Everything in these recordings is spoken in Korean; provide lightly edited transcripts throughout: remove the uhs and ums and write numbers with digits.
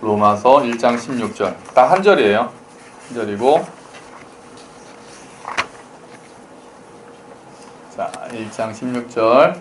로마서 1장 16절. 딱 한 절이에요. 한 절이고. 자, 1장 16절.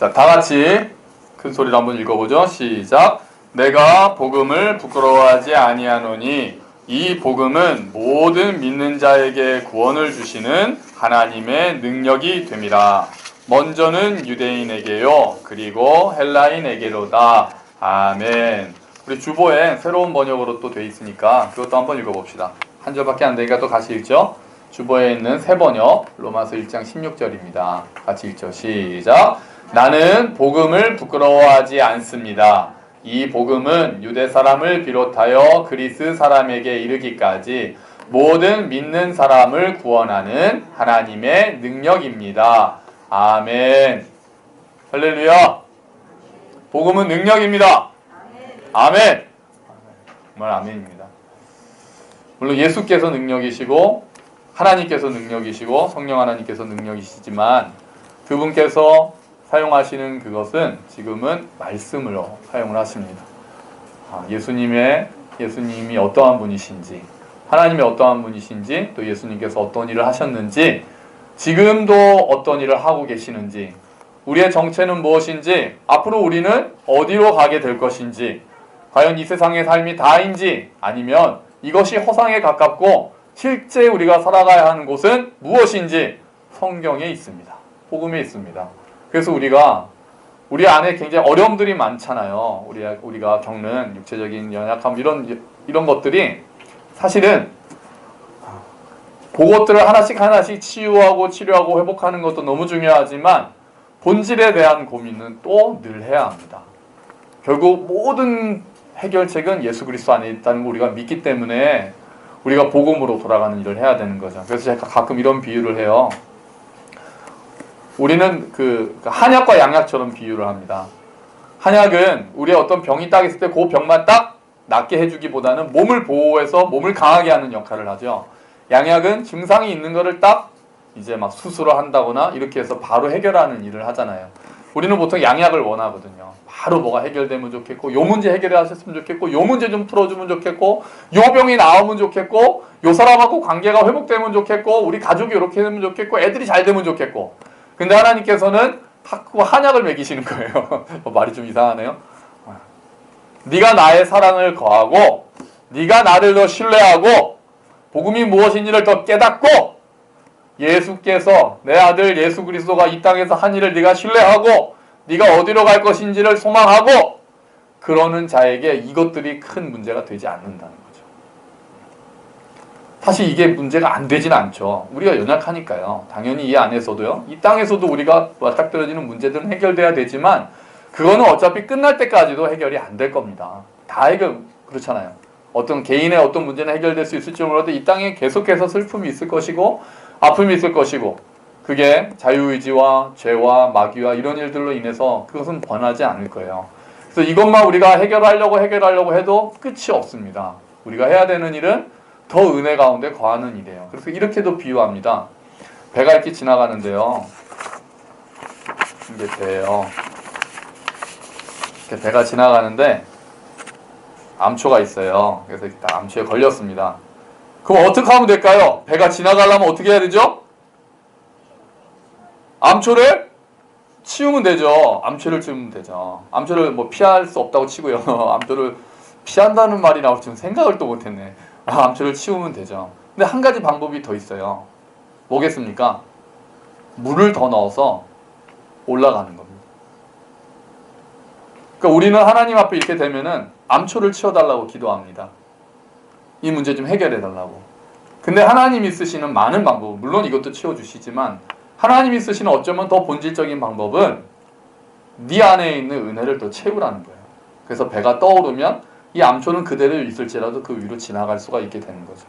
자, 다 같이 큰 소리로 한번 읽어보죠. 시작. 내가 복음을 부끄러워하지 아니하노니 이 복음은 모든 믿는 자에게 구원을 주시는 하나님의 능력이 됨이라. 먼저는 유대인에게요, 그리고 헬라인에게로다. 아멘. 우리 주보에 새로운 번역으로 또 돼 있으니까 그것도 한번 읽어봅시다. 한 절밖에 안 되니까 또 같이 읽죠. 주보에 있는 새 번역, 로마서 1장 16절입니다. 같이 읽죠. 시작. 나는 복음을 부끄러워하지 않습니다. 이 복음은 유대 사람을 비롯하여 그리스 사람에게 이르기까지 모든 믿는 사람을 구원하는 하나님의 능력입니다. 아멘. 할렐루야. 복음은 능력입니다. 아멘. 정말 아멘입니다. 물론 예수께서 능력이시고 하나님께서 능력이시고 성령 하나님께서 능력이시지만 그분께서 사용하시는 그것은 지금은 말씀으로 사용을 하십니다. 예수님이 어떠한 분이신지, 하나님이 어떠한 분이신지, 또 예수님께서 어떤 일을 하셨는지, 지금도 어떤 일을 하고 계시는지, 우리의 정체는 무엇인지, 앞으로 우리는 어디로 가게 될 것인지, 과연 이 세상의 삶이 다인지, 아니면 이것이 허상에 가깝고 실제 우리가 살아가야 하는 곳은 무엇인지 성경에 있습니다. 복음에 있습니다. 그래서 우리 안에 굉장히 어려움들이 많잖아요. 우리가 겪는 육체적인 연약함 이런 것들이 사실은 그것들을 하나씩 치유하고 치료하고 회복하는 것도 너무 중요하지만 본질에 대한 고민은 또 늘 해야 합니다. 결국 모든 해결책은 예수 그리스도 안에 있다는 걸 우리가 믿기 때문에 우리가 복음으로 돌아가는 일을 해야 되는 거죠. 그래서 제가 가끔 이런 비유를 해요. 우리는 그 한약과 양약처럼 비유를 합니다. 한약은 우리의 어떤 병이 딱 있을 때 그 병만 딱 낫게 해주기보다는 몸을 보호해서 몸을 강하게 하는 역할을 하죠. 양약은 증상이 있는 거를 딱 이제 막 수술을 한다거나 이렇게 해서 바로 해결하는 일을 하잖아요. 우리는 보통 양약을 원하거든요. 바로 뭐가 해결되면 좋겠고, 요 문제 해결하셨으면 좋겠고, 요 문제 좀 풀어주면 좋겠고, 요 병이 나으면 좋겠고, 요 사람하고 관계가 회복되면 좋겠고, 우리 가족이 이렇게 되면 좋겠고, 애들이 잘 되면 좋겠고. 근데 하나님께서는 자꾸 한약을 먹이시는 거예요. 말이 좀 이상하네요. 네가 나의 사랑을 거하고, 네가 나를 더 신뢰하고, 복음이 무엇인지를 더 깨닫고, 예수께서 내 아들 예수 그리스도가 이 땅에서 한 일을 네가 신뢰하고 네가 어디로 갈 것인지를 소망하고 그러는 자에게 이것들이 큰 문제가 되지 않는다는 거죠. 사실 이게 문제가 안 되진 않죠. 우리가 연약하니까요. 당연히 이 안에서도요. 이 땅에서도 우리가 맞닥뜨려지는 문제들은 해결돼야 되지만 그거는 어차피 끝날 때까지도 해결이 안 될 겁니다. 다 그렇잖아요. 어떤 개인의 어떤 문제는 해결될 수 있을지 몰라도 이 땅에 계속해서 슬픔이 있을 것이고 아픔이 있을 것이고 그게 자유의지와 죄와 마귀와 이런 일들로 인해서 그것은 번하지 않을 거예요. 그래서 이것만 우리가 해결하려고 해도 끝이 없습니다. 우리가 해야 되는 일은 더 은혜 가운데 거하는 일이에요. 그래서 이렇게도 비유합니다. 배가 이렇게 지나가는데요. 이게 배예요. 이렇게 배가 지나가는데 암초가 있어요. 그래서 딱 암초에 걸렸습니다. 그럼 어떻게 하면 될까요? 배가 지나가려면 어떻게 해야 되죠? 암초를 치우면 되죠. 암초를 치우면 되죠. 암초를 뭐 피할 수 없다고 치고요. 암초를 피한다는 말이 나올 줄 생각을 또 못했네. 암초를 치우면 되죠. 근데 한 가지 방법이 더 있어요. 뭐겠습니까? 물을 더 넣어서 올라가는 겁니다. 그러니까 우리는 하나님 앞에 이렇게 되면은 암초를 치워달라고 기도합니다. 이 문제 좀 해결해달라고. 근데 하나님이 쓰시는 많은 방법, 물론 이것도 치워주시지만 하나님이 쓰시는 어쩌면 더 본질적인 방법은 네 안에 있는 은혜를 더 채우라는 거예요. 그래서 배가 떠오르면 이 암초는 그대로 있을지라도 그 위로 지나갈 수가 있게 되는 거죠.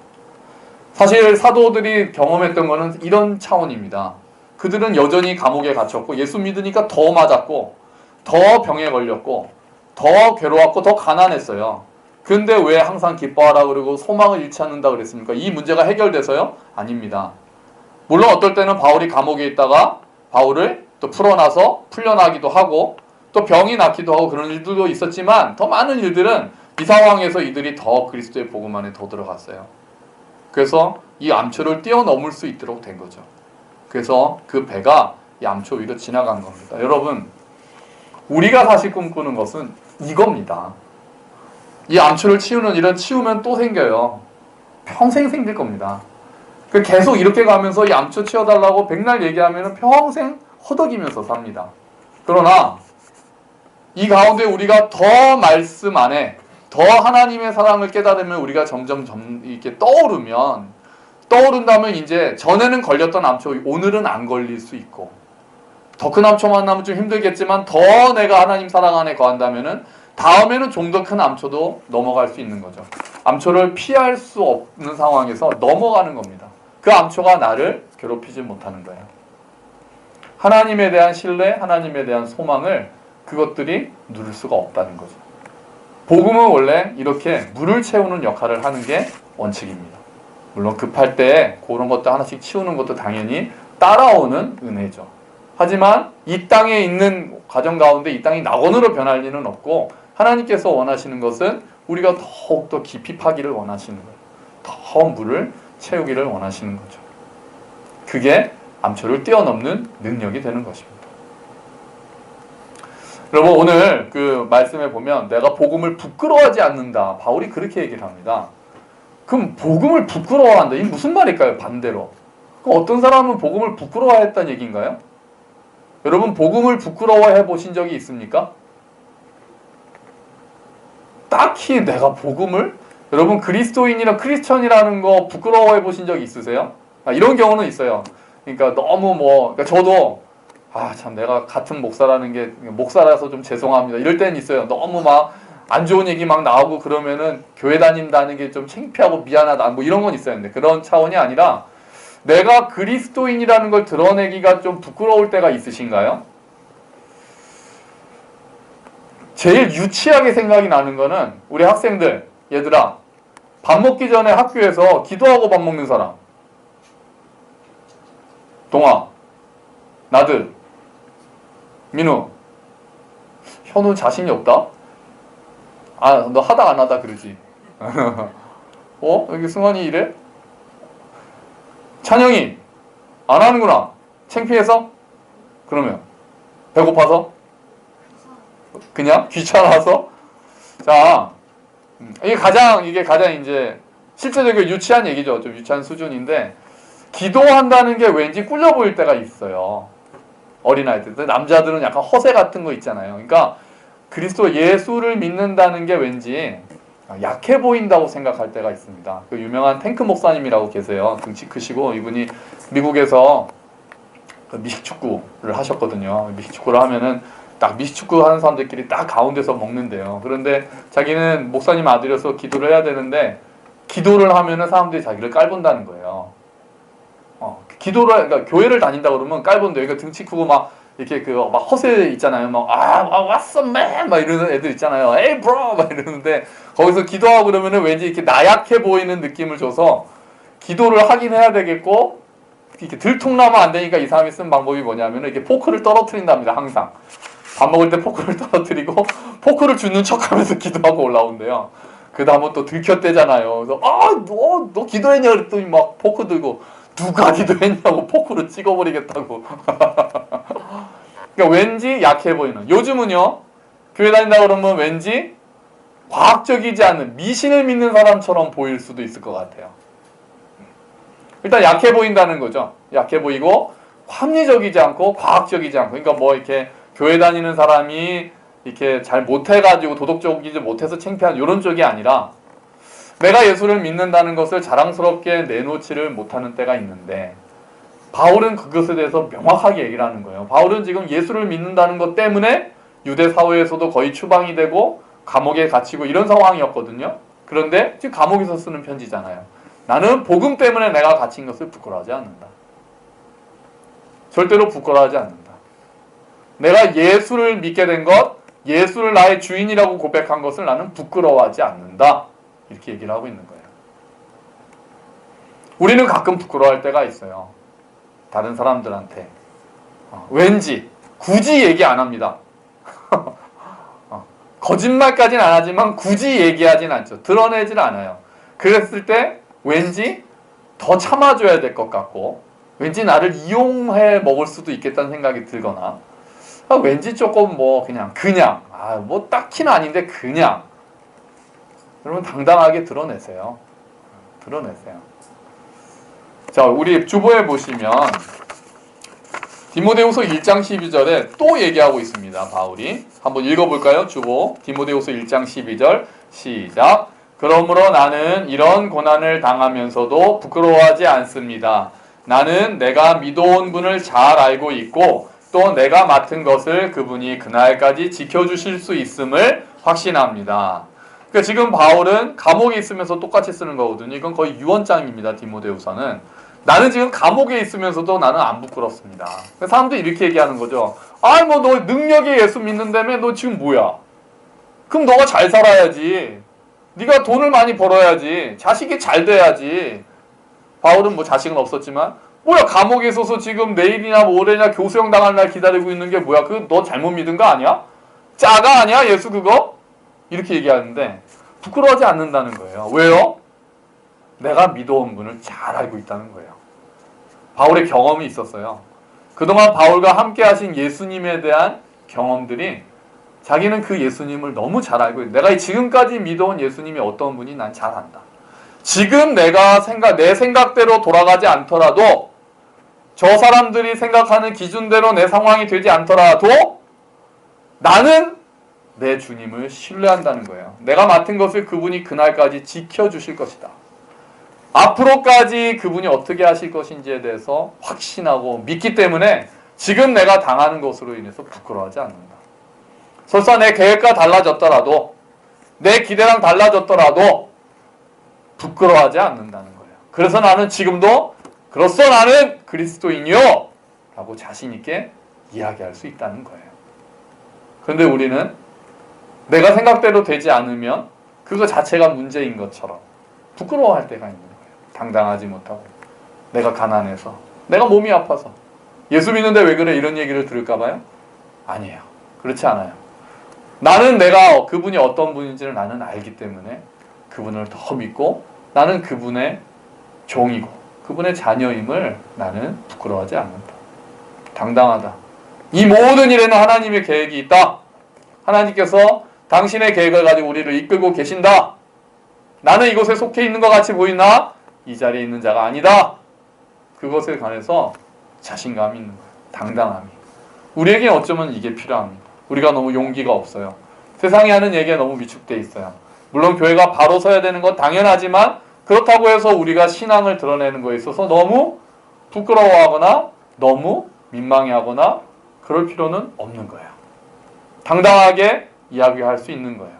사실 사도들이 경험했던 거는 이런 차원입니다. 그들은 여전히 감옥에 갇혔고 예수 믿으니까 더 맞았고 더 병에 걸렸고 더 괴로웠고 더 가난했어요. 근데 왜 항상 기뻐하라 그러고 소망을 잃지 않는다 그랬습니까? 이 문제가 해결돼서요? 아닙니다. 물론 어떨 때는 바울이 감옥에 있다가 바울을 또 풀어놔서 풀려나기도 하고 또 병이 낫기도 하고 그런 일들도 있었지만 더 많은 일들은 이 상황에서 이들이 더 그리스도의 복음 안에 더 들어갔어요. 그래서 이 암초를 뛰어넘을 수 있도록 된 거죠. 그래서 그 배가 이 암초 위로 지나간 겁니다. 여러분, 우리가 사실 꿈꾸는 것은 이겁니다. 이 암초를 치우는 일은 치우면 또 생겨요. 평생 생길 겁니다. 계속 이렇게 가면서 이 암초 치워달라고 백날 얘기하면 평생 허덕이면서 삽니다. 그러나 이 가운데 우리가 더 말씀 안에 더 하나님의 사랑을 깨달으면 우리가 점점 이렇게 떠오른다면 이제 전에는 걸렸던 암초 오늘은 안 걸릴 수 있고, 더 큰 암초 만나면 좀 힘들겠지만 더 내가 하나님 사랑 안에 거한다면은 다음에는 좀 더 큰 암초도 넘어갈 수 있는 거죠. 암초를 피할 수 없는 상황에서 넘어가는 겁니다. 그 암초가 나를 괴롭히지 못하는 거예요. 하나님에 대한 신뢰, 하나님에 대한 소망을 그것들이 누릴 수가 없다는 거죠. 복음은 원래 이렇게 물을 채우는 역할을 하는 게 원칙입니다. 물론 급할 때 그런 것도 하나씩 치우는 것도 당연히 따라오는 은혜죠. 하지만 이 땅에 있는 과정 가운데 이 땅이 낙원으로 변할 리는 없고, 하나님께서 원하시는 것은 우리가 더욱더 깊이 파기를 원하시는 거예요. 더 물을 채우기를 원하시는 거죠. 그게 암초를 뛰어넘는 능력이 되는 것입니다. 여러분, 오늘 그 말씀에 보면 내가 복음을 부끄러워하지 않는다, 바울이 그렇게 얘기를 합니다. 그럼 복음을 부끄러워한다, 이게 무슨 말일까요? 반대로 그럼 어떤 사람은 복음을 부끄러워했다는 얘기인가요? 여러분, 복음을 부끄러워해 보신 적이 있습니까? 딱히 내가 복음을, 여러분 그리스도인이나 크리스천이라는 거 부끄러워해 보신 적 있으세요? 이런 경우는 있어요. 그러니까 너무 그러니까 저도 참 내가 같은 목사라는 게, 목사라서 좀 죄송합니다, 이럴 때는 있어요. 너무 막 안 좋은 얘기 막 나오고 그러면은 교회 다닌다는 게 좀 창피하고 미안하다, 이런 건 있어요. 근데 그런 차원이 아니라 내가 그리스도인이라는 걸 드러내기가 좀 부끄러울 때가 있으신가요? 제일 유치하게 생각이 나는 거는 우리 학생들, 얘들아, 밥 먹기 전에 학교에서 기도하고 밥 먹는 사람. 동아, 나들, 민우, 현우 자신이 없다? 너 하다 안 하다 그러지. 여기 승환이 이래? 찬영이 안 하는구나. 창피해서? 그러면 배고파서? 그냥 귀찮아서? 자, 이게 가장 이제 실제적으로 유치한 얘기죠. 좀 유치한 수준인데, 기도한다는 게 왠지 꿀려 보일 때가 있어요. 어린아이들. 남자들은 약간 허세 같은 거 있잖아요. 그러니까 그리스도 예수를 믿는다는 게 왠지 약해 보인다고 생각할 때가 있습니다. 그 유명한 탱크 목사님이라고 계세요. 등치 크시고, 이분이 미국에서 미식축구를 하셨거든요. 미식축구를 하면은 딱 미식축구 하는 사람들끼리 딱 가운데서 먹는데요. 그런데 자기는 목사님 아들이어서 기도를 해야 되는데, 기도를 하면은 사람들이 자기를 깔본다는 거예요. 그러니까 교회를 다닌다 그러면 깔본데, 그러니까 등치 크고 막 이렇게 막 허세 있잖아요. what's up man? 막 이러는 애들 있잖아요. hey bro! 막 이러는데, 거기서 기도하고 그러면은 왠지 이렇게 나약해 보이는 느낌을 줘서 기도를 하긴 해야 되겠고, 이렇게 들통나면 안 되니까 이 사람이 쓴 방법이 뭐냐면 이렇게 포크를 떨어뜨린답니다. 항상 밥 먹을 때 포크를 떨어뜨리고 포크를 줍는 척하면서 기도하고 올라온대요. 그 다음은 또 들켰대잖아요. 그래서 너 기도했냐 그랬더니 막 포크 들고, 누가 기도했냐고 포크로 찍어버리겠다고. 그러니까 왠지 약해 보이는. 요즘은요, 교회 다닌다 그러면 왠지 과학적이지 않은 미신을 믿는 사람처럼 보일 수도 있을 것 같아요. 일단 약해 보인다는 거죠. 약해 보이고 합리적이지 않고 과학적이지 않고, 그러니까 이렇게 교회 다니는 사람이 이렇게 잘 못해가지고 도덕적이지 못해서 창피한 이런 쪽이 아니라, 내가 예수를 믿는다는 것을 자랑스럽게 내놓지를 못하는 때가 있는데, 바울은 그것에 대해서 명확하게 얘기를 하는 거예요. 바울은 지금 예수를 믿는다는 것 때문에 유대 사회에서도 거의 추방이 되고 감옥에 갇히고 이런 상황이었거든요. 그런데 지금 감옥에서 쓰는 편지잖아요. 나는 복음 때문에 내가 갇힌 것을 부끄러워하지 않는다. 절대로 부끄러워하지 않는다. 내가 예수를 믿게 된 것, 예수를 나의 주인이라고 고백한 것을 나는 부끄러워하지 않는다. 이렇게 얘기를 하고 있는 거예요. 우리는 가끔 부끄러워할 때가 있어요. 다른 사람들한테. 왠지 굳이 얘기 안 합니다. 거짓말까지는 안 하지만 굳이 얘기하진 않죠. 드러내질 않아요. 그랬을 때 왠지 더 참아줘야 될 것 같고 왠지 나를 이용해 먹을 수도 있겠다는 생각이 들거나 왠지 조금 뭐 그냥 뭐 딱히는 아닌데 그냥 여러분 당당하게 드러내세요. 드러내세요. 자, 우리 주보에 보시면 디모데후서 1장 12절에 또 얘기하고 있습니다. 바울이 한번 읽어볼까요? 주보 디모데후서 1장 12절 시작. 그러므로 나는 이런 고난을 당하면서도 부끄러워하지 않습니다. 나는 내가 믿어온 분을 잘 알고 있고 또 내가 맡은 것을 그분이 그날까지 지켜주실 수 있음을 확신합니다. 그러니까 지금 바울은 감옥에 있으면서 똑같이 쓰는 거거든요. 이건 거의 유언장입니다. 디모데후서는. 나는 지금 감옥에 있으면서도 나는 안 부끄럽습니다. 사람들이 이렇게 얘기하는 거죠. 뭐 너 능력에 예수 믿는다며 너 지금 뭐야? 그럼 너가 잘 살아야지. 네가 돈을 많이 벌어야지. 자식이 잘 돼야지. 바울은 뭐 자식은 없었지만 뭐야 감옥에 있어서 지금 내일이나 모레냐 교수형 당할 날 기다리고 있는 게 뭐야? 그거 너 잘못 믿은 거 아니야? 짜가 아니야 예수 그거? 이렇게 얘기하는데 부끄러워하지 않는다는 거예요. 왜요? 내가 믿어온 분을 잘 알고 있다는 거예요. 바울의 경험이 있었어요. 그동안 바울과 함께 하신 예수님에 대한 경험들이 자기는 그 예수님을 너무 잘 알고 있어요. 내가 지금까지 믿어온 예수님이 어떤 분이 난 잘 안다. 지금 내 생각대로 돌아가지 않더라도 저 사람들이 생각하는 기준대로 내 상황이 되지 않더라도 나는 내 주님을 신뢰한다는 거예요. 내가 맡은 것을 그분이 그날까지 지켜주실 것이다. 앞으로까지 그분이 어떻게 하실 것인지에 대해서 확신하고 믿기 때문에 지금 내가 당하는 것으로 인해서 부끄러워하지 않는다. 설사 내 계획과 달라졌더라도 내 기대랑 달라졌더라도 부끄러워하지 않는다는 거예요. 그래서 나는 지금도 그렇소 나는 그리스도인이요 라고 자신 있게 이야기할 수 있다는 거예요. 그런데 우리는 내가 생각대로 되지 않으면 그거 자체가 문제인 것처럼 부끄러워할 때가 있는 거예요. 당당하지 못하고 내가 가난해서 내가 몸이 아파서 예수 믿는데 왜 그래 이런 얘기를 들을까 봐요? 아니에요. 그렇지 않아요. 나는 내가 그분이 어떤 분인지를 나는 알기 때문에 그분을 더 믿고 나는 그분의 종이고 그분의 자녀임을 나는 부끄러워하지 않는다. 당당하다. 이 모든 일에는 하나님의 계획이 있다. 하나님께서 당신의 계획을 가지고 우리를 이끌고 계신다. 나는 이곳에 속해 있는 것 같이 보이나 이 자리에 있는 자가 아니다. 그것에 관해서 자신감이 있는 거예요. 당당함이. 우리에게 어쩌면 이게 필요합니다. 우리가 너무 용기가 없어요. 세상이 하는 얘기에 너무 위축돼 있어요. 물론 교회가 바로 서야 되는 건 당연하지만 그렇다고 해서 우리가 신앙을 드러내는 거에 있어서 너무 부끄러워하거나 너무 민망해하거나 그럴 필요는 없는 거예요. 당당하게 이야기할 수 있는 거예요.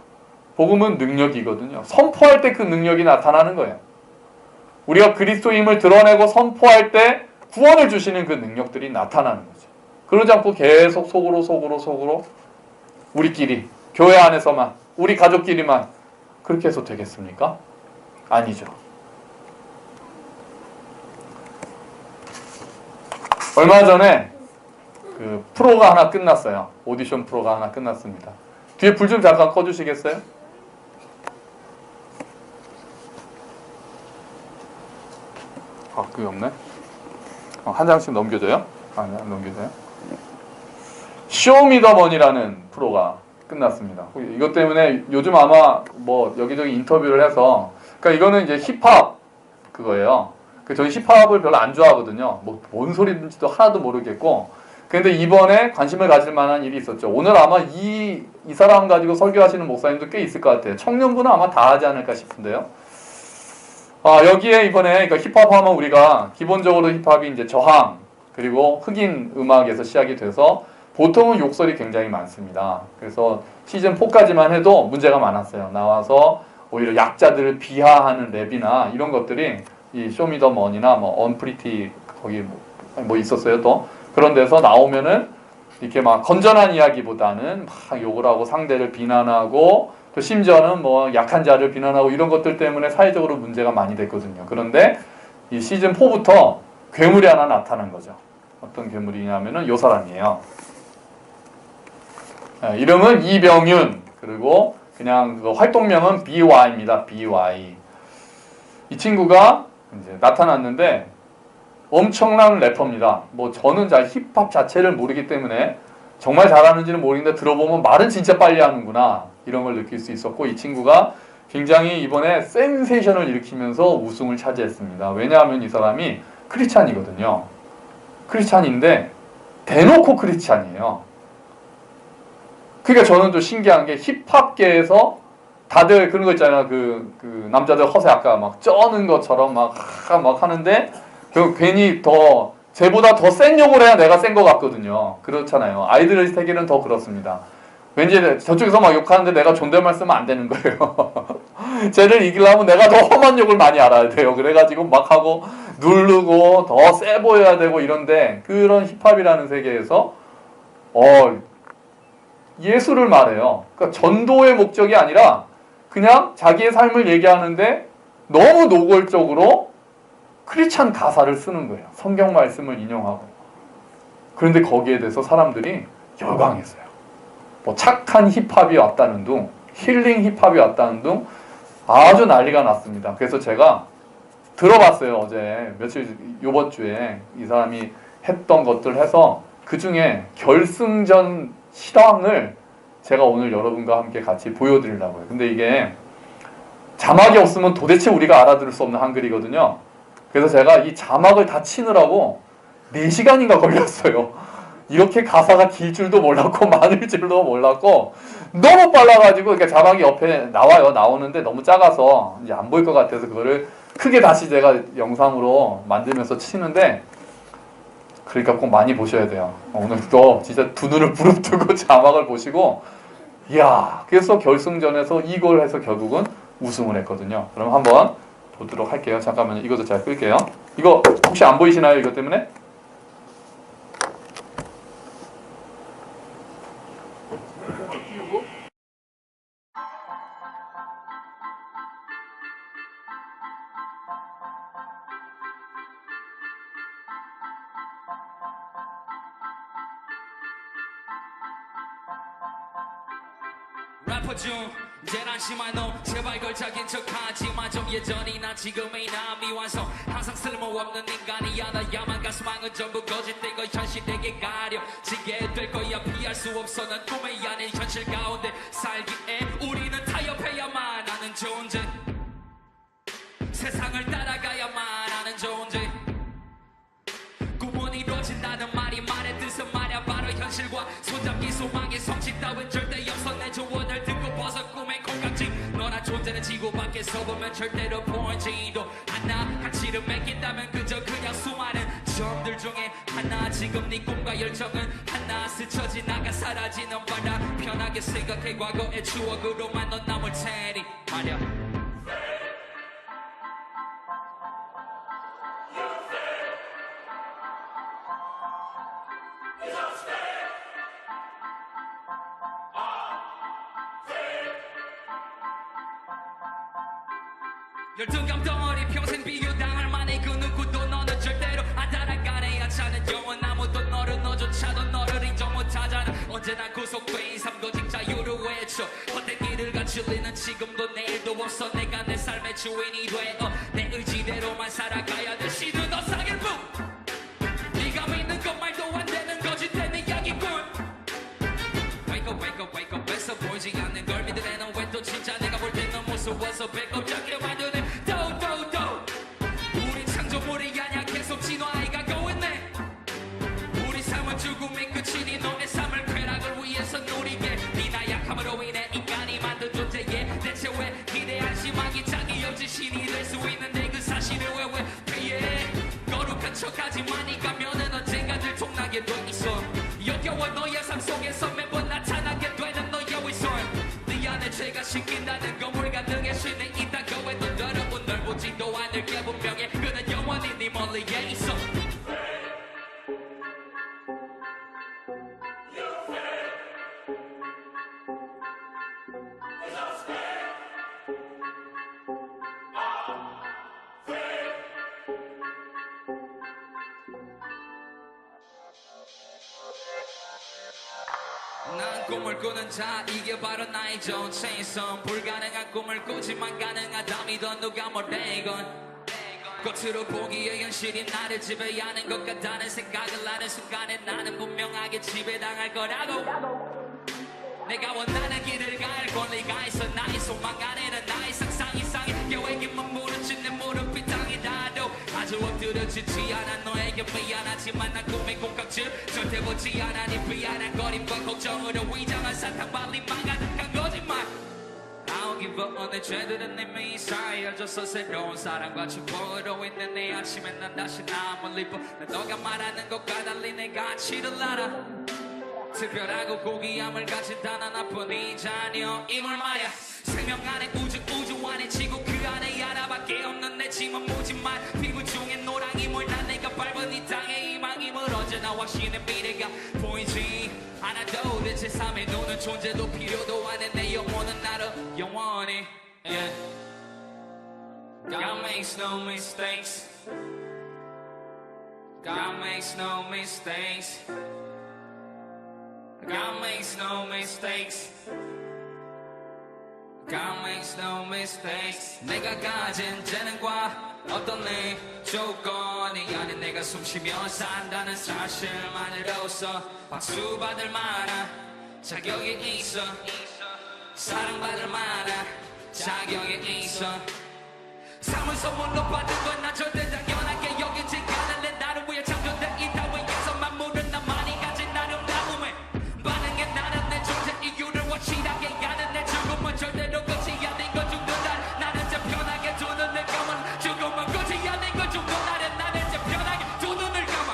복음은 능력이거든요. 선포할 때 그 능력이 나타나는 거예요. 우리가 그리스도임을 드러내고 선포할 때 구원을 주시는 그 능력들이 나타나는 거죠. 그러지 않고 계속 속으로 우리끼리 교회 안에서만 우리 가족끼리만 그렇게 해서 되겠습니까? 아니죠. 얼마 전에 그 프로가 하나 끝났어요. 오디션 프로가 하나 끝났습니다. 뒤에 불 좀 잠깐 꺼주시겠어요? 그게 없네. 한 장씩 넘겨줘요? 네, 넘겨줘요. 쇼미더머니라는 프로가 끝났습니다. 이것 때문에 요즘 아마 뭐 여기저기 인터뷰를 해서 그러니까 이거는 이제 힙합 그거예요. 저희 힙합을 별로 안 좋아하거든요. 뭐 뭔 소리인지도 하나도 모르겠고. 근데 이번에 관심을 가질 만한 일이 있었죠. 오늘 아마 이 사람 가지고 설교하시는 목사님도 꽤 있을 것 같아요. 청년부는 아마 다 하지 않을까 싶은데요. 여기에 이번에 그러니까 힙합 하면 우리가 기본적으로 힙합이 이제 저항 그리고 흑인 음악에서 시작이 돼서 보통은 욕설이 굉장히 많습니다. 그래서 시즌 4까지만 해도 문제가 많았어요. 나와서 오히려 약자들을 비하하는 랩이나 이런 것들이 이 쇼미더머니나 뭐 언프리티 거기 뭐 있었어요 또 그런 데서 나오면은 이렇게 막 건전한 이야기보다는 막 욕을 하고 상대를 비난하고 또 심지어는 뭐 약한 자를 비난하고 이런 것들 때문에 사회적으로 문제가 많이 됐거든요. 그런데 이 시즌 4부터 괴물이 하나 나타난 거죠. 어떤 괴물이냐면은 요 사람이에요. 이름은 이병윤. 그리고 그냥 그 활동명은 BY입니다. BY. 이 친구가 이제 나타났는데 엄청난 래퍼입니다. 뭐 저는 잘 힙합 자체를 모르기 때문에 정말 잘하는지는 모르겠는데 들어보면 말은 진짜 빨리 하는구나 이런 걸 느낄 수 있었고, 이 친구가 굉장히 이번에 센세이션을 일으키면서 우승을 차지했습니다. 왜냐하면 이 사람이 크리스찬이거든요. 크리스찬인데 대놓고 크리스찬이에요. 그러니까 저는 또 신기한 게 힙합계에서 다들 그런 거 있잖아요. 그 남자들 허세 아까 막 쩌는 것처럼 막 하는데 괜히 더 쟤보다 더 센 욕을 해야 내가 센 것 같거든요. 그렇잖아요. 아이들의 세계는 더 그렇습니다. 왠지 저쪽에서 막 욕하는데 내가 존댓말 쓰면 안 되는 거예요. 쟤를 이기려면 내가 더 험한 욕을 많이 알아야 돼요. 그래가지고 막 하고 누르고 더 세 보여야 되고 이런데, 그런 힙합이라는 세계에서 예술을 말해요. 그러니까 전도의 목적이 아니라 그냥 자기의 삶을 얘기하는데 너무 노골적으로 크리스찬 가사를 쓰는 거예요. 성경 말씀을 인용하고. 그런데 거기에 대해서 사람들이 열광했어요. 뭐 착한 힙합이 왔다는 둥, 힐링 힙합이 왔다는 둥 아주 난리가 났습니다. 그래서 제가 들어봤어요. 어제 요번 주에 이 사람이 했던 것들 해서 그 중에 결승전 실황을 제가 오늘 여러분과 함께 같이 보여드리려고요. 근데 이게 자막이 없으면 도대체 우리가 알아들을 수 없는 한글이거든요. 그래서 제가 이 자막을 다 치느라고 4시간인가 걸렸어요. 이렇게 가사가 길 줄도 몰랐고 많을 줄도 몰랐고 너무 빨라가지고, 그러니까 자막이 옆에 나와요. 나오는데 너무 작아서 이제 안 보일 것 같아서 그거를 크게 다시 제가 영상으로 만들면서 치는데, 그러니까 꼭 많이 보셔야 돼요. 오늘도 진짜 두 눈을 부릅뜨고 자막을 보시고, 이야, 그래서 결승전에서 이걸 해서 결국은 우승을 했거든요. 그럼 한번 보도록 할게요. 잠깐만요. 이것도 잘 끌게요. 이거 혹시 안 보이시나요? 이것 때문에? 래퍼 중 제일 안심한 놈 제발 걸작인 척하지마 좀 예전이나 지금의 나 미완성 항상 쓸모없는 인간이야 나 야만 가스망은 전부 거짓된 걸 현실에게 가려지게 될 거야 피할 수 없어 난 꿈의 아닌 현실 가운데 살기에 우리는 타협해야만 하는 존재 세상을 따라가야만 하는 존재 꿈은 이루어진다는 말이 말의 뜻은 말야 바로 현실과 손잡기 소망의 성취 따윈 절대 없어 내 조언을 듣고 벗어 꿈의 콩깍지 너나 존재는 지구 밖에서 보면 절대로 보이지도 않아 가치를 맺긴다면 그저 그냥 수많은 점들 중에 하나 지금 네 꿈과 열정은 하나 스쳐 지나가 사라지는 바람 편하게 생각해 과거의 추억으로만 넌 남을 테니 말야 열등감 덩어리 평생 비교당할 만해 그 누구도 너는 절대로 안 따라가네 하찮은 영혼 아무도 너를 너조차도 너를 인정 못하잖아 언제나 구속된 삶도 자유를 외쳐 헛된 길을 가출리는 지금도 내일도 없어 내가 내 삶의 주인이 되어 내 의지대로만 살아가야 돼 시도 너 사길 뿐 네가 믿는 것 말도 안 되는 거짓된 이야기꾼 Wake up wake up wake up 애써 보이지 않는 걸 믿으려는 왜 또 진짜 내가 볼 때는 무서워서 배꼽 잡기를 만드는 우리 창조물이 아냐 계속 진화해가고 있네 우리 삶은 죽음의 끝이니 너의 삶을 쾌락을 위해서 누리게 네 나약함으로 인해 인간이 만든 존재에 대체 왜 기대한 희망이 자기 없이 신이 될 수 있는데 그 사실을 왜 피해 거룩한 척하지만 이 가면은 언젠가 들통나게 돼 있어 역겨워 너의 삶 속에서 매번 나타나게 되는 너의 위선 네 안에 죄가 씻긴다는 건 불가능해 신에 있다고 해도 더러운 널 보지도 않을 게 분명해 그는 영원히 네 멀리에 있어 난 꿈을 꾸는 자 이게 바로 나의 정체성 불가능한 꿈을 꾸지만 가능하다 믿어 누가 뭐래건 겉으로 보기에 현실이 나를 지배하는 것 같다는 생각을 하는 순간에 나는 분명하게 지배당할 거라고 내가 원하는 길을 갈 권리가 있어 나의 소망 안에는 나의 상상 이상의 계획이면 무릎진 내 무릎이 땅이 닿아도 아주 엎드려지지 않아 너에게 미안하지만 난 꿈의 공각질 절대 보지 않아 네 미안한 거림과 걱정으로 위장한 사탕 발림만 가득한 거짓말 I don't give up 내 죄들은 이미 쌓여져서 새로운 사랑과 축복으로 있는 내 아침에 난 다시 남을 입어 난 너가 말하는 것과 달리 내 가치를 알아 특별하고 고귀함을 가진 단 하나뿐인 자녀 이물마야 생명 안에 우주 안에 지구 그 안에 하나밖에 없는 내 짐은 무지만 피부 중에 노랑이물 난 내가 밟은 이 땅의 희망임을 언제나 확신의 미래가 보이지 않아도 내 제3의 눈은 존재도 필요도 않은 내 영혼은 나를 영원히 yeah. God makes no mistakes God makes no mistakes God makes no mistakes God makes no mistakes 내가 가진 재능과 어떤 내 조건이 안에 내가 숨쉬며 산다는 사실만으로서 박수받을 만한 자격이 있어 사랑받을 만한 자격이 있어 삶을 선물로 받은 건 난 절대 당연하게 여기지 않을래 나를 위해 창조된 이 따위에서 만물은 나만이 가진 아름다움에 반응해 나는 내 존재 이유를 확실하게 아는 내 죽음은 절대로 끝이 아닌 건 죽는다 나는 제 편하게 두 눈을 감아 죽음은 끝이 아닌 건 죽는다 나는 제 편하게 두 눈을 감아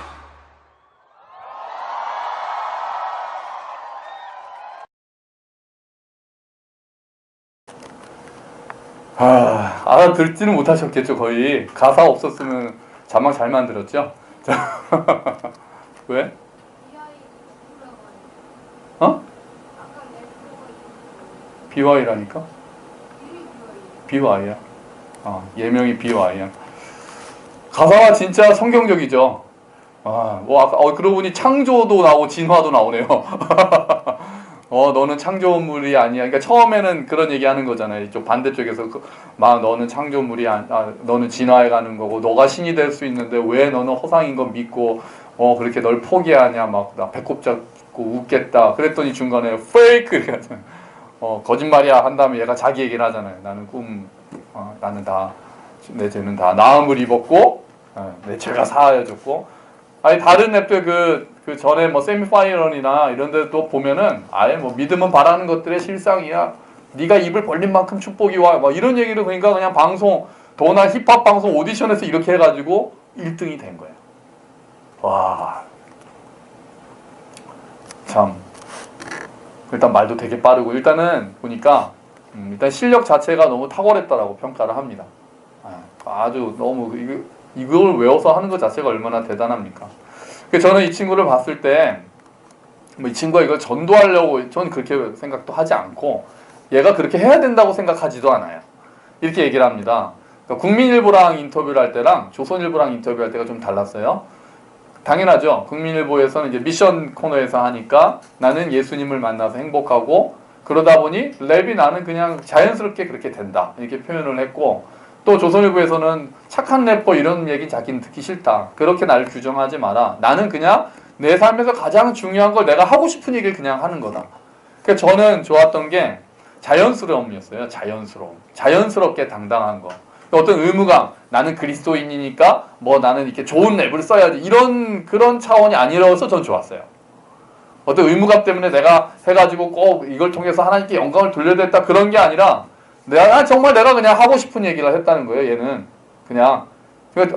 알아듣지는 못하셨겠죠 거의 가사 없었으면 자막 잘 만들었죠? 왜? 어? BY라니까? BY야. 예명이 BY야. 가사가 진짜 성경적이죠. 뭐 아까 그러고 보니 창조도 나오고 진화도 나오네요. 너는 창조물이 아니야. 그러니까 처음에는 그런 얘기하는 거잖아요. 이쪽 반대쪽에서 너는 창조물이 너는 진화해 가는 거고 너가 신이 될 수 있는데 왜 너는 허상인 거 믿고 그렇게 널 포기하냐 막 나 배꼽 잡고 웃겠다. 그랬더니 중간에 페이크 거짓말이야 한 다음에 얘가 자기 얘기를 하잖아요. 나는 나는 다 내 죄는 다 나음을 입었고 내 죄가 사하여졌고 아니 다른 랩들 그 전에 뭐 세미파이널이나 이런 데도 보면은 아예 뭐 믿음은 바라는 것들의 실상이야. 네가 입을 벌린 만큼 축복이 와. 막 이런 얘기를 그러니까 그냥 방송 더나 힙합 방송 오디션에서 이렇게 해가지고 1등이 된 거예요. 와. 참. 일단 말도 되게 빠르고 일단은 보니까 일단 실력 자체가 너무 탁월했다라고 평가를 합니다. 아주 너무 이걸 외워서 하는 것 자체가 얼마나 대단합니까? 저는 이 친구를 봤을 때 이 친구가 이걸 전도하려고 저는 그렇게 생각도 하지 않고 얘가 그렇게 해야 된다고 생각하지도 않아요. 이렇게 얘기를 합니다. 그러니까 국민일보랑 인터뷰를 할 때랑 조선일보랑 인터뷰할 때가 좀 달랐어요. 당연하죠. 국민일보에서는 이제 미션 코너에서 하니까 나는 예수님을 만나서 행복하고 그러다 보니 랩이 나는 그냥 자연스럽게 그렇게 된다. 이렇게 표현을 했고 또 조선일보에서는 착한 래퍼 이런 얘기 자기는 듣기 싫다. 그렇게 날 규정하지 마라. 나는 그냥 내 삶에서 가장 중요한 걸 내가 하고 싶은 얘기를 그냥 하는 거다. 그러니까 저는 좋았던 게 자연스러움이었어요. 자연스럽게 당당한 거. 어떤 의무감, 나는 그리스도인이니까 뭐 나는 이렇게 좋은 랩을 써야지 이런 그런 차원이 아니라서 전 좋았어요. 어떤 의무감 때문에 내가 해가지고 꼭 이걸 통해서 하나님께 영광을 돌려야 됐다 그런 게 아니라 정말 내가 그냥 하고 싶은 얘기를 했다는 거예요. 얘는 그냥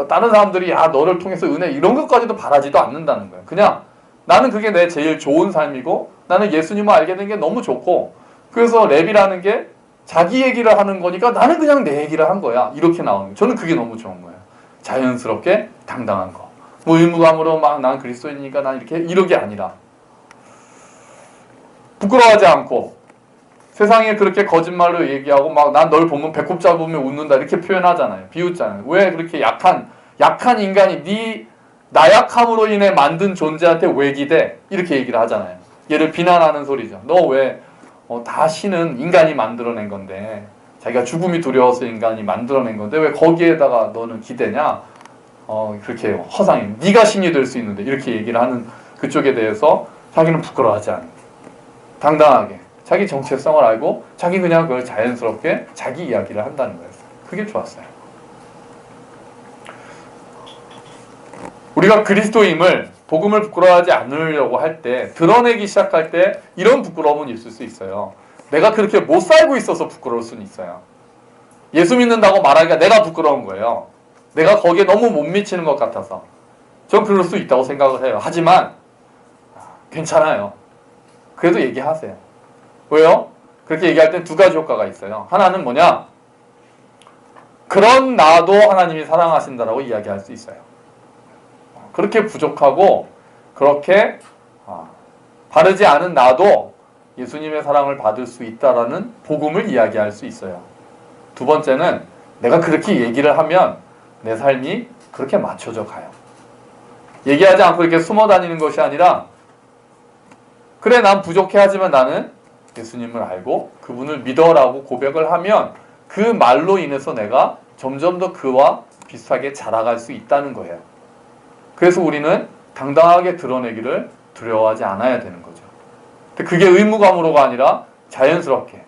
다른 사람들이 너를 통해서 은혜 이런 것까지도 바라지도 않는다는 거예요. 그냥 나는 그게 내 제일 좋은 삶이고 나는 예수님을 알게 된 게 너무 좋고 그래서 랩이라는 게 자기 얘기를 하는 거니까 나는 그냥 내 얘기를 한 거야. 이렇게 나오는 거예요. 저는 그게 너무 좋은 거예요. 자연스럽게 당당한 거. 뭐 의무감으로 막 난 그리스도인이니까 난 이런 게 아니라 부끄러워하지 않고 세상에 그렇게 거짓말로 얘기하고 막 난 널 보면 배꼽 잡으면 웃는다 이렇게 표현하잖아요. 비웃잖아요. 왜 그렇게 약한 인간이 네 나약함으로 인해 만든 존재한테 왜 기대? 이렇게 얘기를 하잖아요. 얘를 비난하는 소리죠. 너 왜 다 신은 인간이 만들어낸 건데 자기가 죽음이 두려워서 인간이 만들어낸 건데 왜 거기에다가 너는 기대냐? 그렇게 허상해. 네가 신이 될 수 있는데 이렇게 얘기를 하는 그쪽에 대해서 자기는 부끄러워하지 않는 당당하게 자기 정체성을 알고 자기 그냥 그걸 자연스럽게 자기 이야기를 한다는 거였어요. 그게 좋았어요. 우리가 그리스도임을 복음을 부끄러워하지 않으려고 할 때 드러내기 시작할 때 이런 부끄러움은 있을 수 있어요. 내가 그렇게 못 살고 있어서 부끄러울 수는 있어요. 예수 믿는다고 말하기가 내가 부끄러운 거예요. 내가 거기에 너무 못 미치는 것 같아서. 전 그럴 수 있다고 생각을 해요. 하지만 괜찮아요. 그래도 얘기하세요. 왜요? 그렇게 얘기할 땐 두 가지 효과가 있어요. 하나는 뭐냐? 그런 나도 하나님이 사랑하신다라고 이야기할 수 있어요. 그렇게 부족하고 그렇게 바르지 않은 나도 예수님의 사랑을 받을 수 있다라는 복음을 이야기할 수 있어요. 두 번째는 내가 그렇게 얘기를 하면 내 삶이 그렇게 맞춰져 가요. 얘기하지 않고 이렇게 숨어 다니는 것이 아니라 그래 난 부족해 하지만 나는 예수님을 알고 그분을 믿어라고 고백을 하면 그 말로 인해서 내가 점점 더 그와 비슷하게 자라갈 수 있다는 거예요. 그래서 우리는 당당하게 드러내기를 두려워하지 않아야 되는 거죠. 근데 그게 의무감으로가 아니라 자연스럽게.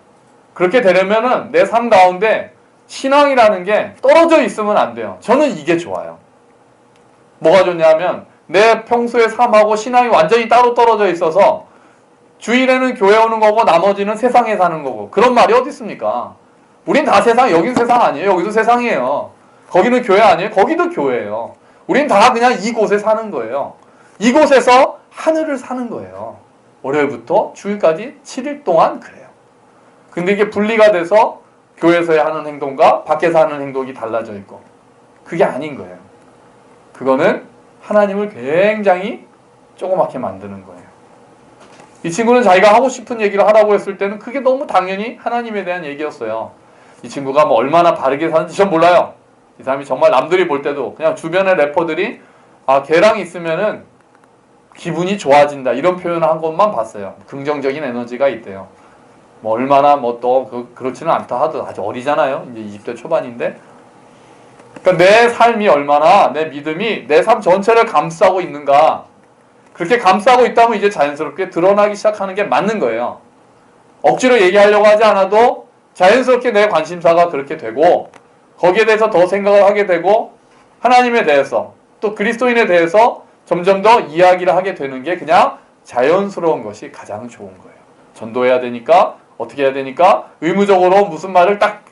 그렇게 되려면은 내 삶 가운데 신앙이라는 게 떨어져 있으면 안 돼요. 저는 이게 좋아요. 뭐가 좋냐면 내 평소의 삶하고 신앙이 완전히 따로 떨어져 있어서 주일에는 교회 오는 거고 나머지는 세상에 사는 거고 그런 말이 어디 있습니까? 우린 다 세상, 여긴 세상 아니에요. 여기도 세상이에요. 거기는 교회 아니에요. 거기도 교회예요. 우린 다 그냥 이곳에 사는 거예요. 이곳에서 하늘을 사는 거예요. 월요일부터 주일까지 7일 동안 그래요. 근데 이게 분리가 돼서 교회에서 하는 행동과 밖에서 하는 행동이 달라져 있고 그게 아닌 거예요. 그거는 하나님을 굉장히 조그맣게 만드는 거예요. 이 친구는 자기가 하고 싶은 얘기를 하라고 했을 때는 그게 너무 당연히 하나님에 대한 얘기였어요. 이 친구가 뭐 얼마나 바르게 사는지 전 몰라요. 이 사람이 정말 남들이 볼 때도 그냥 주변의 래퍼들이 걔랑 있으면은 기분이 좋아진다 이런 표현을 한 것만 봤어요. 긍정적인 에너지가 있대요. 뭐 얼마나 뭐 또 그렇지는 않다 하도 아주 어리잖아요. 이제 20대 초반인데. 그러니까 내 삶이 얼마나 내 믿음이 내 삶 전체를 감싸고 있는가. 그렇게 감싸고 있다면 이제 자연스럽게 드러나기 시작하는 게 맞는 거예요. 억지로 얘기하려고 하지 않아도 자연스럽게 내 관심사가 그렇게 되고 거기에 대해서 더 생각을 하게 되고 하나님에 대해서 또 그리스도인에 대해서 점점 더 이야기를 하게 되는 게 그냥 자연스러운 것이 가장 좋은 거예요. 전도해야 되니까 어떻게 해야 되니까 의무적으로 무슨 말을 날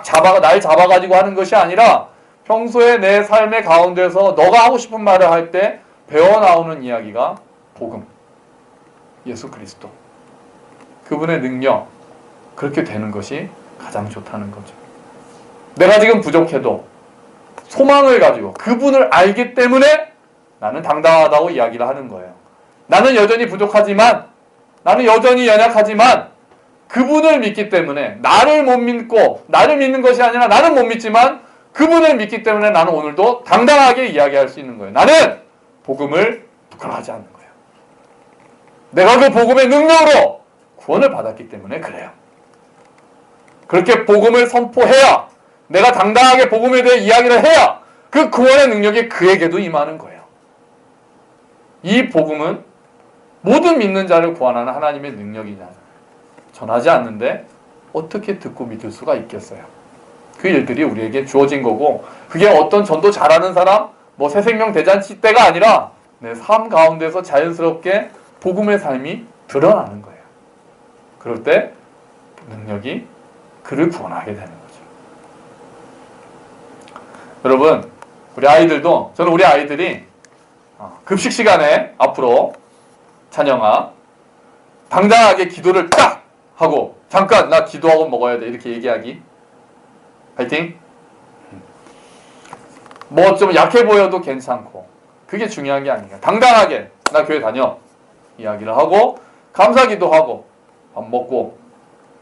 잡아가지고 하는 것이 아니라 평소에 내 삶의 가운데서 너가 하고 싶은 말을 할 때 배워나오는 이야기가 복음, 예수 그리스도, 그분의 능력, 그렇게 되는 것이 가장 좋다는 거죠. 내가 지금 부족해도 소망을 가지고 그분을 알기 때문에 나는 당당하다고 이야기를 하는 거예요. 나는 여전히 부족하지만 나는 여전히 연약하지만 그분을 믿기 때문에 나를 못 믿고 나를 믿는 것이 아니라 나는 못 믿지만 그분을 믿기 때문에 나는 오늘도 당당하게 이야기할 수 있는 거예요. 나는 복음을 부끄러워하지 않는 거예요. 내가 그 복음의 능력으로 구원을 받았기 때문에 그래요. 그렇게 복음을 선포해야 내가 당당하게 복음에 대해 이야기를 해야 그 구원의 능력이 그에게도 임하는 거예요. 이 복음은 모든 믿는 자를 구원하는 하나님의 능력이잖아요. 전하지 않는데 어떻게 듣고 믿을 수가 있겠어요? 그 일들이 우리에게 주어진 거고 그게 어떤 전도 잘하는 사람, 뭐 새생명 대잔치 때가 아니라 내 삶 가운데서 자연스럽게 복음의 삶이 드러나는 거예요. 그럴 때 능력이 그를 구원하게 되는 거죠. 여러분, 우리 아이들도 저는 우리 아이들이 급식 시간에 앞으로 찬영아 당당하게 기도를 딱 하고 잠깐 나 기도하고 먹어야 돼 이렇게 얘기하기. 파이팅. 뭐 좀 약해 보여도 괜찮고 그게 중요한 게 아니에요. 당당하게 나 교회 다녀 이야기를 하고 감사기도 하고 밥 먹고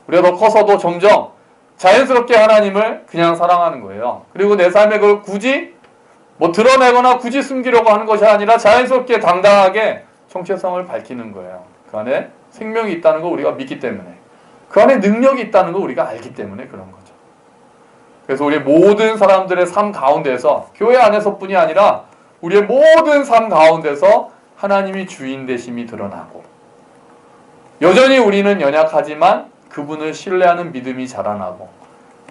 우리가 더 커서도 점점 자연스럽게 하나님을 그냥 사랑하는 거예요. 그리고 내 삶에 그걸 굳이 뭐 드러내거나 굳이 숨기려고 하는 것이 아니라 자연스럽게 당당하게 정체성을 밝히는 거예요. 그 안에 생명이 있다는 거 우리가 믿기 때문에, 그 안에 능력이 있다는 거 우리가 알기 때문에 그런 거죠. 그래서 우리 모든 사람들의 삶 가운데서, 교회 안에서뿐이 아니라 우리의 모든 삶 가운데서 하나님이 주인 되심이 드러나고, 여전히 우리는 연약하지만 그분을 신뢰하는 믿음이 자라나고,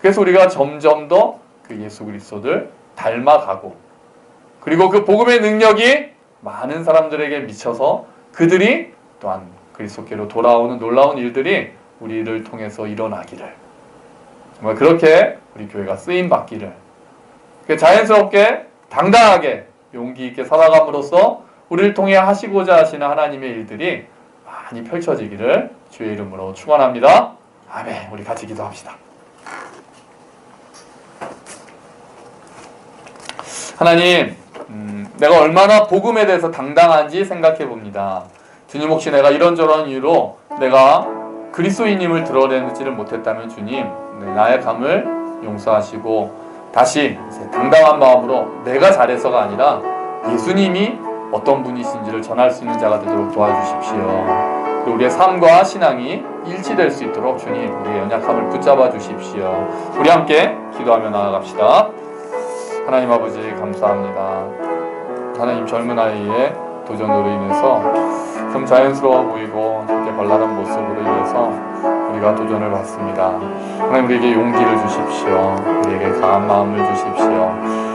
그래서 우리가 점점 더 그 예수 그리스도를 닮아가고, 그리고 그 복음의 능력이 많은 사람들에게 미쳐서 그들이 또한 그리스도께로 돌아오는 놀라운 일들이 우리를 통해서 일어나기를, 정말 그렇게 우리 교회가 쓰임받기를, 자연스럽게 당당하게 용기 있게 살아감으로써 우리를 통해 하시고자 하시는 하나님의 일들이 많이 펼쳐지기를 주의 이름으로 축원합니다. 아멘. 우리 같이 기도합시다. 하나님, 내가 얼마나 복음에 대해서 당당한지 생각해 봅니다. 주님, 혹시 내가 이런저런 이유로 내가 그리스도인임을 드러내지를 못했다면 주님, 나의 감을 용서하시고 다시 당당한 마음으로 내가 잘해서가 아니라 예수님이 어떤 분이신지를 전할 수 있는 자가 되도록 도와주십시오. 그리고 우리의 삶과 신앙이 일치될 수 있도록 주님, 우리의 연약함을 붙잡아 주십시오. 우리 함께 기도하며 나아갑시다. 하나님 아버지, 감사합니다. 하나님, 젊은 아이의 도전으로 인해서 좀 자연스러워 보이고 이렇게 발랄한 모습으로 인해서 우리가 도전을 받습니다. 하나님, 우리에게 용기를 주십시오. 우리에게 강한 마음을 주십시오.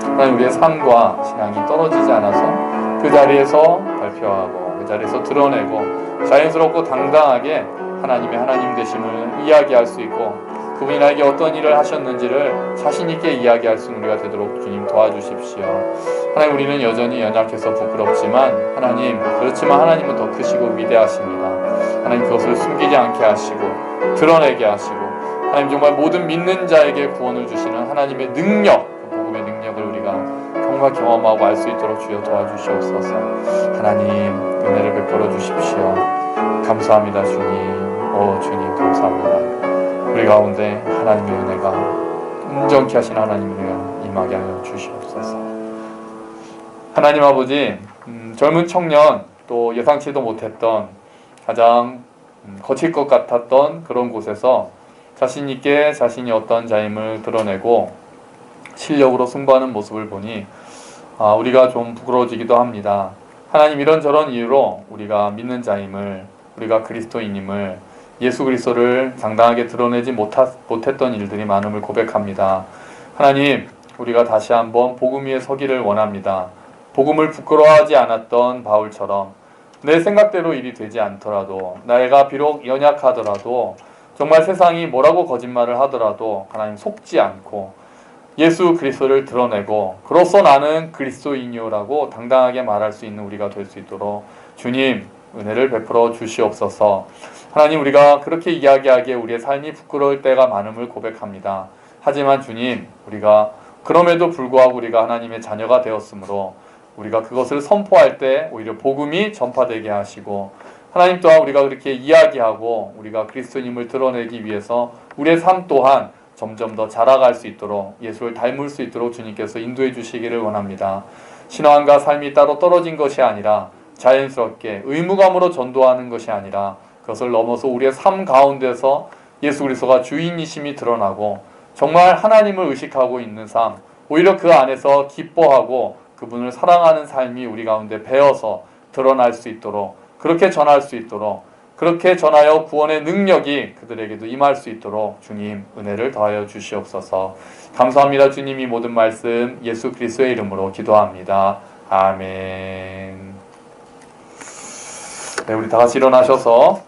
하나님, 우리의 삶과 신앙이 떨어지지 않아서 그 자리에서 발표하고 그 자리에서 드러내고 자연스럽고 당당하게 하나님의 하나님 되심을 이야기할 수 있고, 그분이 나에게 어떤 일을 하셨는지를 자신있게 이야기할 수 있는 우리가 되도록 주님 도와주십시오. 하나님, 우리는 여전히 연약해서 부끄럽지만 하나님, 그렇지만 하나님은 더 크시고 위대하십니다. 하나님, 그것을 숨기지 않게 하시고 드러내게 하시고, 하나님, 정말 모든 믿는 자에게 구원을 주시는 하나님의 능력, 그 복음의 능력을 우리가 정말 경험하고 알 수 있도록 주여 도와주시옵소서. 하나님, 은혜를 베풀어 주십시오. 감사합니다 주님. 주님, 감사합니다. 우리 가운데 하나님의 은혜가, 온전케 하신 하나님의 은혜가 임하게 하여 주시옵소서. 하나님 아버지, 젊은 청년, 또 예상치도 못했던 가장 거칠 것 같았던 그런 곳에서 자신 있게 자신이 어떤 자임을 드러내고 실력으로 승부하는 모습을 보니 우리가 좀 부끄러워지기도 합니다. 하나님, 이런저런 이유로 우리가 믿는 자임을, 우리가 그리스도인임을, 예수 그리스도를 당당하게 드러내지 못했던 일들이 많음을 고백합니다. 하나님, 우리가 다시 한번 복음 위에 서기를 원합니다. 복음을 부끄러워하지 않았던 바울처럼 내 생각대로 일이 되지 않더라도, 내가 비록 연약하더라도, 정말 세상이 뭐라고 거짓말을 하더라도 하나님 속지 않고 예수 그리스도를 드러내고, 그로써 나는 그리스도인이요라고 당당하게 말할 수 있는 우리가 될 수 있도록 주님, 은혜를 베풀어 주시옵소서. 하나님, 우리가 그렇게 이야기하기에 우리의 삶이 부끄러울 때가 많음을 고백합니다. 하지만 주님, 우리가 그럼에도 불구하고 우리가 하나님의 자녀가 되었으므로 우리가 그것을 선포할 때 오히려 복음이 전파되게 하시고, 하나님 또한 우리가 그렇게 이야기하고 우리가 그리스도님을 드러내기 위해서 우리의 삶 또한 점점 더 자라갈 수 있도록, 예수를 닮을 수 있도록 주님께서 인도해 주시기를 원합니다. 신앙과 삶이 따로 떨어진 것이 아니라 자연스럽게 의무감으로 전도하는 것이 아니라 그것을 넘어서 우리의 삶 가운데서 예수 그리스도가 주인이심이 드러나고 정말 하나님을 의식하고 있는 삶, 오히려 그 안에서 기뻐하고 그분을 사랑하는 삶이 우리 가운데 배어서 드러날 수 있도록, 그렇게 전할 수 있도록, 그렇게 전하여 구원의 능력이 그들에게도 임할 수 있도록 주님, 은혜를 더하여 주시옵소서. 감사합니다. 주님, 이 모든 말씀 예수 그리스도의 이름으로 기도합니다. 아멘. 네, 우리 다 같이 일어나셔서